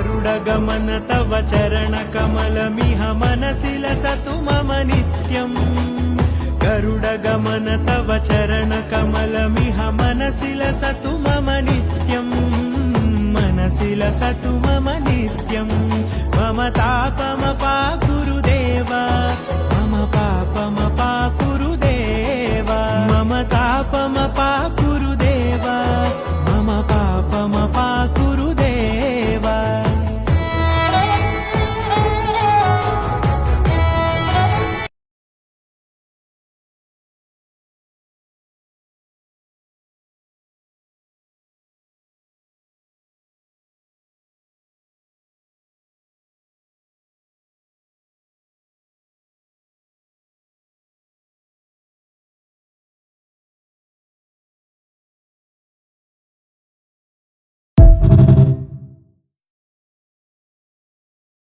गरुडगमन तव चरणकमलमिह मनसि लसतु मम नित्यम् गरुडगमन तव चरणकमलमिह मनसि लसतु मम नित्यम् मनसि लसतु मम नित्यम् मम तापमपाकुरु देव मम पापमपाकुरु देव मम तापमपाकुरु